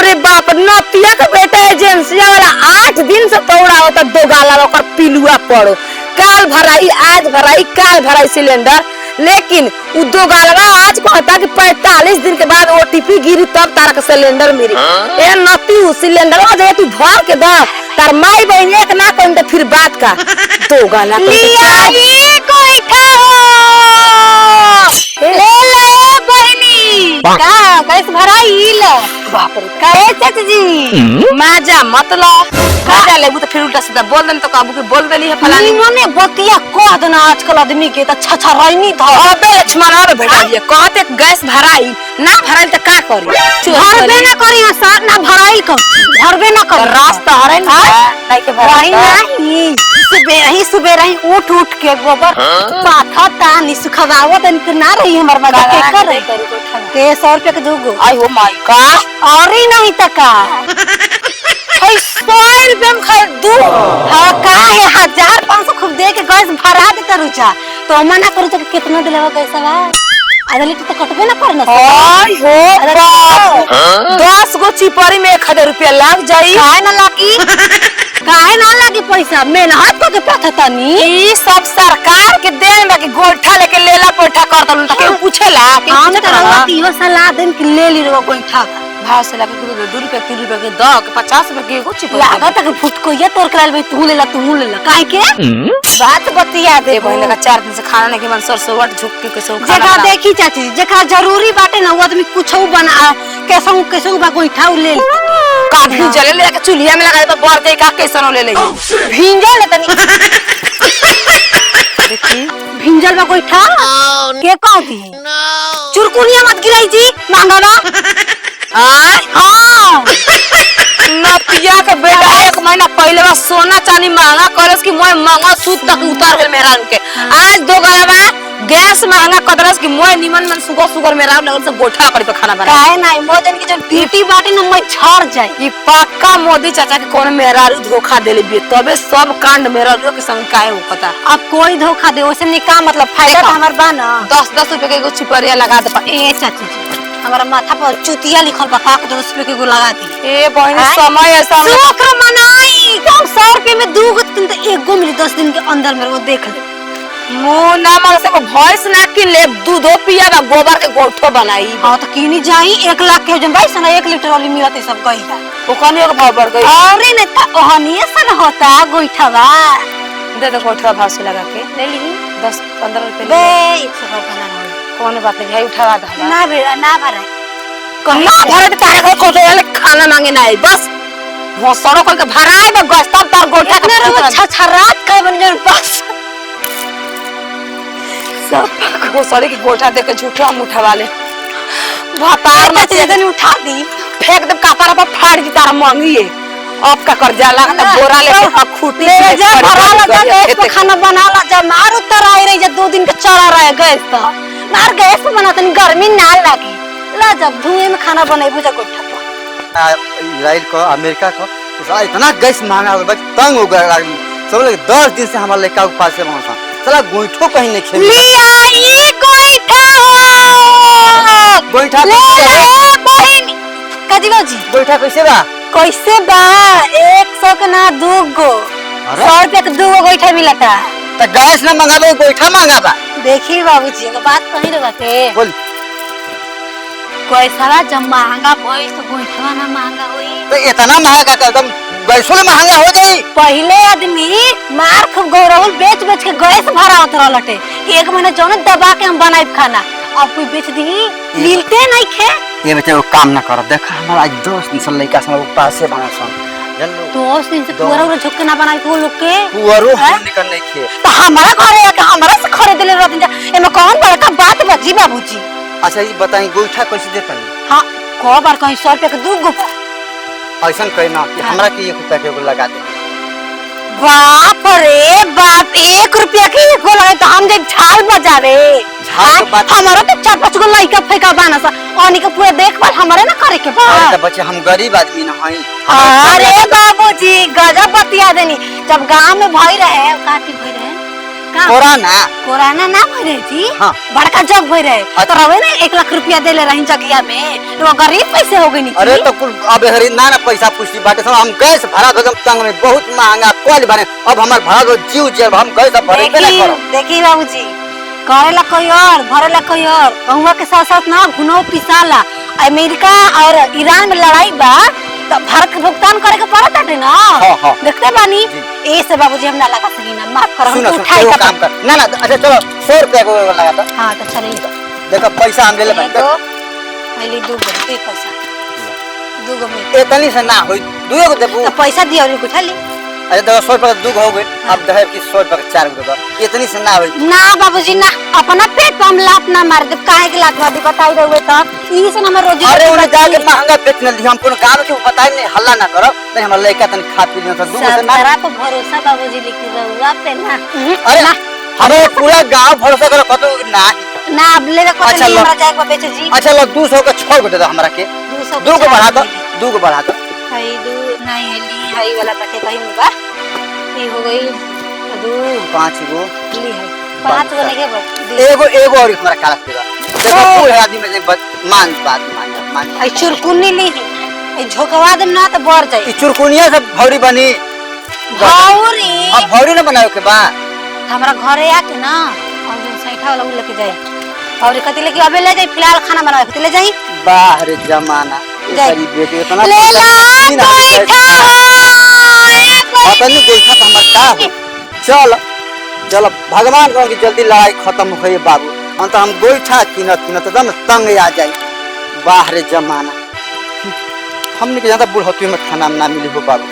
रे बाप, नतिया का बेटा एजेंसिया वाला 8 दिन से तोड़ा होता दो गाला ओकर पिलुआ पड़ो। काल भराई आज भराई काल भराई सिलेंडर, लेकिन उ दो गालवा आज कहता कि 45 दिन के बाद ओटीपी गिरी तब तारा का सिलेंडर मिली। ए नती उ सिलेंडर जे तू भर के द तार माई बहन एक ना कहीं तो फिर बात का दो गाला लिया ये कोई खाओ ले ले बहनी का गैस भराई ल बाप रे काहे चाची माजा मतलब माजा लेबू तो फिर उल्टा सीधा बोल देन तो काबू के बोल देली है फलानी मने बतिया कह देना आजकल आदमी के त छछा रहनी ध अबे लक्ष्मण अबे भेटाइए कहते गैस भराई ना भराई तो का करी भरबे ना करी साथ ना भराई क भरबे ना कर रास्ता हरे ना नहीं के भराई भराई नहीं सुबह रही उठ उठ के गोबर पाथा तानी सुखवावत इनके ना रही हमर मजा के कर के 100 रुपया के दूगो आई हो माय का और ही नहीं तका है 100 रुपया में खाए दू हां का है 1500 खूब दे के गैस भरा देता रुचा तो मना करू तो कितना दिलावा गैसवा आधा लीटर तो कटबे ना करना आई हो बाप 10 गो चिपरी में 1000 रुपया लग जाई काहे ना लागी पैसा मेहनत को के पथतानी ई सब सरकार के देन बाकी गोइठा लेके लेला पैठा कर दन त के पूछेला कि हम तो रवती हो सलाह देन के ले ली रो गोइठा भाव से लगे 2 रुपया 3 रुपया के द के 50 रुपया के एगो चिपरी लागत है फुटको ये तोर कराल भाई तू ले ला काहे के बात बतिया दे बहन का 4 दिन से खाना नहीं के मन सरसोवट झुक के कैसे खाना जगह देखी चाची जकरा जरूरी बाटे ना वो आदमी कुछो बना कैसो बा गोइठा ले काफी जले ले के चूल्हा में लगा दे बर के का कैसन ले ले भिंजल तनी देखी भिंजल बा गोइठा के कहती चुरकुनिया मत गिराई जी मांगा ना हां नतिया के बेटा 1 महीना पहले बा सोना चांदी महंगा करस कि मोय महंगा सूत तक उतार गेल मेहरान के आज दो गलबा गैस महंगा कदरस कि मोय निमन मन सुगर मेहरान लगन से गोठा करी पे खाना बना काहे नहीं मोदन की जो ड्यूटी बाटे न मैं छड़ जाए ई पक्का मोदी चाचा के कोन मेहरारू धोखा देले बे तबे सब कांड मेहरारू के संग काहे हो पता अब कोई धोखा दे ओसे नहीं का मतलब फायदा तो हमर बा ना 10 रुपए के एगो चिपरिया लगा दे ए चाची जी हमारा माथा पर चुतिया लिखल बा का 10 रुपए के एगो लगा दी ए बहन समय ऐसा शुक्र मनाई कम 100 रुपए में दूगो तीन तो एगो मिली 10 दिन के अंदर में वो देख ले मुंह ना मार से को भैंस ना कि ले दूधो पिया ना गोबर के गोठो बनाई हां तो कीनी जाई 1 लाख के जन भाई सना 1 लीटर वाली मिलत सब गई वो कनी के भाव बढ़ गई और नहीं त ओहनिए सन होता गोइठावा दे दे गोठा भाव से लगा के ले ली 10-15 रुपए बे 100 रुपए ना कौन बात नहीं भाई उठावा दे ना भरा कहीं भरे तो तारे को वाले खाना मांगे ना बस वो सड़ो कोई के भराए तो गस्ता तार गोठा के अच्छा रात का बन जन बस सब वो सड़ी की गोठा देके झूठा हम उठवा ले भातार में से उठा दी फेंक दे कपड़ा पर फाड़ की तारा मांगी है अब का कर जाला त बोरा लेके खूटी ले जा भरा लगा गैस पे खाना बना ला जा मार उतर आई रही जा 2 दिन के चला रहा है गैस तो मार गैस पे बना तनी गर्मी ना लागी ला जब धुएं में खाना बनाई बुझा गोठा इजराइल को अमेरिका को इतना गैस महंगा हो गया तंग हो गया सब लोग 10 दिन से हमारे लड़का के पास से वहां चला गोइठो कहीं नहीं खेल लिया ये गोइठा ले बहन काजी बाजी गोइठा कैसे बा 100 के ना 2 गो 100 रुपया के 2 गो गोइठा मिलता तो गैस ना मंगा दो गोइठा मंगा बा देखिए बाबूजी का बात कहीं रहा के बोल कोई सारा जब महंगा भइल तो गोइठा ना महंगा होई तो इतना महंगा का एकदम गैसो महंगा हो जाई पहले आदमी मार खूब गौरवल बेच के गैस भरा उतर लटे कि 1 महीना जौन दबा के हम बनाई खाना अब कोई बेच दी मिलते नहीं खे ये बेटा वो काम ना कर देखा हमारा आज 2 दिन से लड़का से पास से बना सन जन 2 दिन से पूरा झुक के ना बनाई को लोग के पुअरो निकल नहीं खे तो हमारा घरे आके हमारा से खरीद ले रहत जा एमे कौन बड़का बात बजी बाबूजी अच्छा ये बताई गोइठा कैसे देता हां को बार कहीं 100 रुपया के 2 गो ऐसा कहना कि हमरा के 1 रुपया के एगो लगा दे बाप रे बाप 1 रुपया के एगो लगा तो हम जे झाल बजावे हमारा तो 4-5 गो लइका फेंका बाना सा ओनी के पूरा देखभाल हमारे ना करे के बा अरे बच्चे हम गरीब आदमी ना हई अरे बाबूजी गजब बतिया देनी जब गांव में भई रहे काटी भई रहे कोरोना कोरोना ना भई रहे जी। हाँ। बड़का जग भई रहे अच्छा। तो रवे ना 1 लाख रुपया देले रही जगिया में तो गरीब पैसे हो गई नी अरे तो कुल अब हरी ना ना पैसा पूछती बाटे सब हम गैस भरा दो तंग में बहुत महंगा कोल बने अब हमार भरा दो जीव जे हम गैस भरे पे ना करो देखी बाबूजी करेला कोई और भरेला कोई और बहुआ के साथ साथ ना घुनो पिसाला अमेरिका और ईरान में लड़ाई बा तो भारत के भुगतान करे के पड़त है ना। हाँ। देखते बानी ए से बाबूजी हम ना लगा सकी ना माफ करो सुनो हम सुनो उठाई एगो का काम कर ना ना अच्छा चलो 100 रुपया को लगा दो हां तो चले लो देखो पैसा हम ले ले तो पहले 2 गो दे पैसा 2 गो में इतनी से ना होई दुगो को देबू तो पैसा दियो और उठा ली। अरे देखो 100 रुपया दुगो हो गई अब दहे की 100 रुपया 4 गो दो इतनी से ना होई ना बाबूजी ना अपना पेट पे हम लात ना मार दे काहे के लात वादी बताई रहुए तो ई से ना रोजी अरे उन्हें जाके महंगा बेच न दी हम कोनो गांव के बताई नहीं हल्ला ना करो नहीं हमर लइका तन खा पी लियो तो दुगो से ना सारा तो भरोसा बाबूजी लिखी रहुआ पे ना अरे हमें पूरा गांव भरोसा करो कतो ना ना अब ले को अच्छा, नहीं लो। हमरा जाए को बेचे जी अच्छा लो 200 का 6 गो दे दो हमरा के 200 2 बढ़ा दो 2 बढ़ा दो हई दू नहीं है ली हई वाला बटे कहीं में बा ई हो गई दू 5 गो ली है 5 गो नहीं के बस एगो और हमरा काला देगा देखो पूरे आदमी में बात मान आई चुरकुनी ली आई झोकवा देम ना तो बढ़ जाई ई चुरकुनिया से भौरी बनी भौरी अब भौरी ना बनाओ के बा हमरा घरे आके ना और जो सैठा वाला उ लेके जाए और कथी लेके अबे ले जाई फिलहाल खाना बनावे कथी ले जाई बाहर जमाना जाई। गरीब बेटे इतना ले ला पैठा पता नहीं देखा तो हमर का हो चल चल भगवान को कि जल्दी लड़ाई खत्म हो गई बाबू अंत हम गोईठा किनत दम तंग आ जाई बाहर जमाना हमने के ज्यादा बुढ़ौती में खाना ना मिली हो बाबू